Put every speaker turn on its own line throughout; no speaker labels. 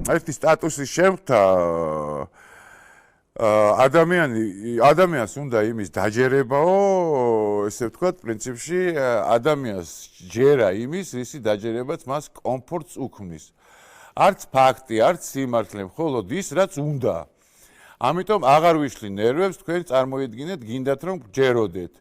ერთი სტატუსის შემთა ადამიანს უნდა იმის დაჯერებაო, ესე ვთქვათ, პრინციპში ადამიანს ჯერა იმის, რისი დაჯერებაც მას კომფორტს უქმნის. არც ფაქტი, არც სიმართლე, მხოლოდ ის, რაც უნდა. ამიტომ აღარ ვიშლი ნერვებს, თქვენ წარმოიდგინეთ, გინდათ რომ გჯეროდეთ.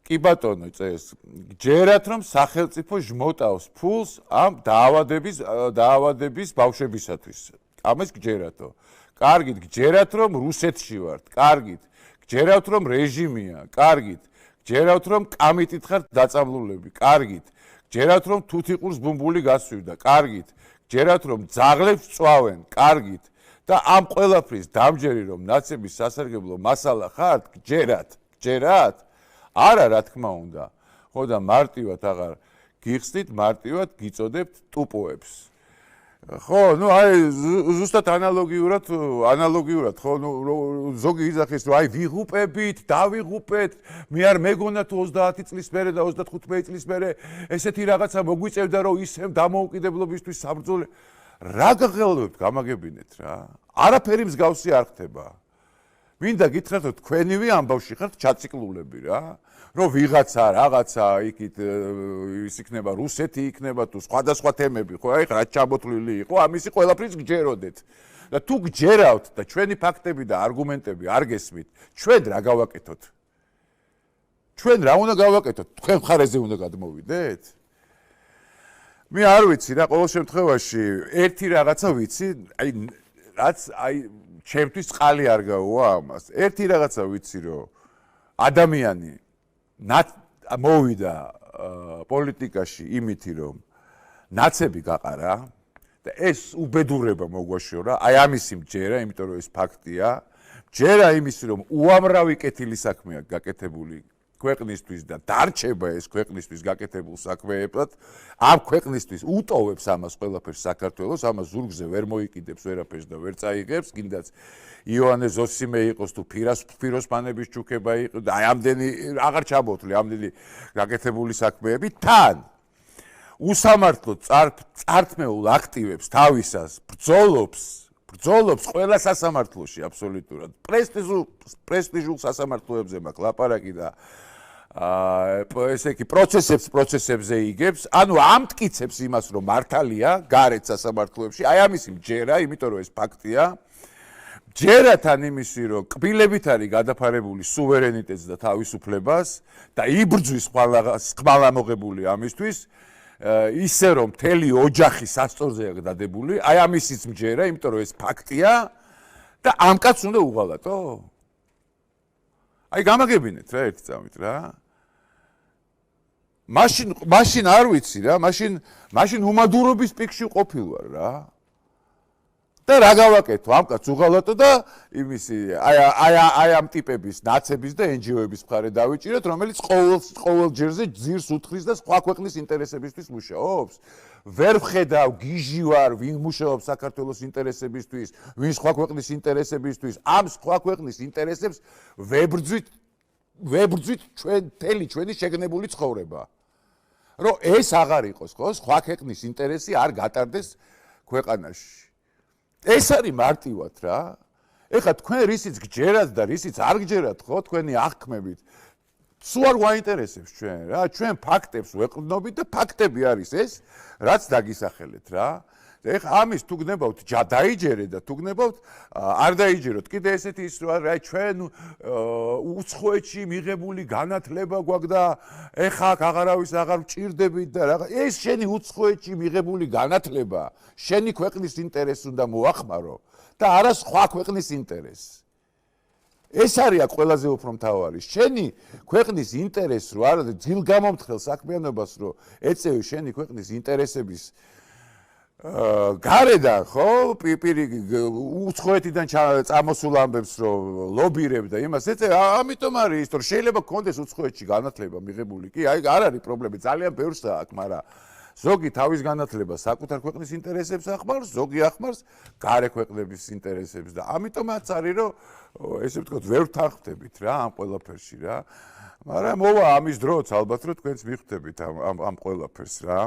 კი ბატონო, წეს, გჯერათ რომ სახელმწიფო ჟმოტავს ფულს ამ დაავადების ბავშვებისათვის. ამას გჯერათო. კარგით, გჯერათ რომ რუსეთში ვართ, კარგით. გჯერავთ რომ რეჟიმია, კარგით. გჯერავთ რომ კამიტით ხართ დაწამლულები, კარგით. გჯერავთ რომ თუთიყურს ბუმბული გასვივდა, კარგით. გჯერავთ რომ ძაღლებს წვავენ, კარგით. და ამ ყველაფრის დამჯერი რომ ნაცების სასარგებლო მასალა ხართ, გჯერათ? არა, რა თქმა უნდა. ხო და მარტივად აღარ გიხსნით, მარტივად გიწოდებთ ტუპოებს. ხო, აი ზუსტად ანალოგიურად, ხო, ზოგი იძახის, რომ აი ვიღუპებით, დავიღუპეთ, მე არ მეგონა თუ 30 წლის მერე და 35 წლის მერე ესეთი რაღაცა მოგვიწევდა, რომ ისევ დამოუკიდებლობისთვის საბრძოლე. რა გაღელვებთ, გამაგებინეთ რა. არაფერი მსგავსი არ ხდება. მინდა გითხრათ, რომ თქვენივე ამბავში ხართ ჩაციკლულები რა. რომ ვიღაცა რაღაცა იქით ის იქნება რუსეთი იქნება თუ სხვადასხვა თემები ხო აი რა ჩამოთვლილი იყო ამისი ყველაფრის გჯეროდეთ და თუ გჯერავთ და ჩვენი ფაქტები და არგუმენტები არ გესმით ჩვენ რა გავაკეთოთ ჩვენ რა უნდა გავაკეთოთ თქვენ მხარეზე უნდა გადმოვიდეთ მე არ ვიცი რა ყოველ შემთხვევაში ერთი რაღაცა ვიცი აი რაც აი ჩემთვის წყალი არ გაუვა ამას ერთი რაღაცა ვიცი რომ ადამიანი მოვიდა პოლიტიკაში იმითი რომ ნაცები გაყარა და ეს უბედურება მოგვაშორა აი ამისი მჯერა იმიტომ რომ ეს ფაქტია მჯერა იმისი რომ უამრავი კეთილი საქმეა გაკეთებული ქვეყნისთვის და დარჩება ეს ქვეყნისთვის გაკეთებულ საქმეებად ამ ქვეყნისთვის უტოვებს ამას ყველაფერს საქართველოს ამას ზურგზე ვერ მოიკიდებს ვერაფერს და ვერ წაიღებს კიდაც იოანე ზოსიმე იყოს თუ ფიროსმანების ჩუქება იყო და აი ამდენი აღარ ჩამოთვლი ამდენი გაკეთებული საქმეები თან უსამართლო წართმეულ აქტივებს თავისას ბრძოლობს ყველა სასამართლოში აბსოლუტურად პრესტიჟულ სასამართლოებზე მაქვს ლაპარაკი და ესე იგი პროცესებზე იგებს ანუ ამტკიცებს იმას რომ მართალია გარეთ სასამართლოებში აი ამისი მჯერა იმიტომ რომ ეს ფაქტია მჯერათან იმისი რომ კბილებით არის გადაფარებული სუვერენიტეტს და თავისუფლებას და იბრძვის ხმალამოღებული ამისთვის ისე რომ მთელი ოჯახი სასწორზეა დადებული, აი ამისიც მჯერა, იმიტომ რომ ეს ფაქტია და ამ კაცს უნდა უღალატო. აი გამაგებინეთ რა ერთი წამით რა. მაშინ არ ვიცი რა, მაშინ უმადურობის პიკში ყოფილვარ რა. და რა გავაკეთო, ამ კაცს უღალატო და იმისი აი ამ ტიპების ნაცების და NGO-ების მხარე დავიჭიროთ, რომელიც ყოველ ჯერზე ძირს უთხრის და სხვა ქვეყნის ინტერესებისთვის მუშაობს. ვერ ვხედავ, გიჟი ვარ, ვინ მუშაობს საქართველოს ინტერესებისთვის, ვინ სხვა ქვეყნის ინტერესებისთვის, ამ სხვა ქვეყნის ინტერესებს ვებრძვით ჩვენი შეგნებული ცხოვრება. რომ ეს აღარ იყოს, ხო, სხვა ქვეყნის ინტერესი არ გატარდეს ქვეყანაში. ეს არის მარტივად რა. ეხლა თქვენ რისიც გჯერათ და რისიც არ გჯერათ, ხო, თქვენი აღქმებით. სულ არ გვაინტერესებს ჩვენ რა. ჩვენ ფაქტებს ვეყრდნობით და ფაქტები არის ეს, რაც დაგისახელეთ რა. ეხლა ამის თუ გნებავთ დაიჯერეთ და თუ გნებავთ არ დაიჯეროთ. კიდე ესეთი ის რა ჩვენ უცხოეთში მიღებული განათლება გვაქვს და ეხლა აღარავის აღარ ვჭირდებით და რაღაც ეს შენი უცხოეთში მიღებული განათლება შენი ქვეყნის ინტერესს უნდა მოახმარო და არა სხვა ქვეყნის ინტერესს. ეს არის ყველაზე უფრო მთავარი. შენი ქვეყნის ინტერესს რო არა ძილგამომთხელ საქმიანობას რო ეწევი შენი ქვეყნის ინტერესების გარედან ხო პირი უცხოეთიდან წამოსულ ამბებს რომ ლობირებ და იმას ეწე ამიტომ არის ის რომ შეიძლება გქონდეს უცხოეთში განათლება მიღებული კი აი არ არის პრობლემა ძალიან ბევრს აქვს მაგრამ ზოგი თავის განათლებას საკუთარ ქვეყნის ინტერესებს ახმარს ზოგი ახმარს გარე ქვეყნების ინტერესებს და ამიტომაც არის რომ ესე ვთქვათ ვერ ვთანხმდებით რა ამ ყველაფერში რა მაგრამ მოვა ამის დროც ალბათ რომ თქვენც მიხვდებით ამ ყველაფერს რა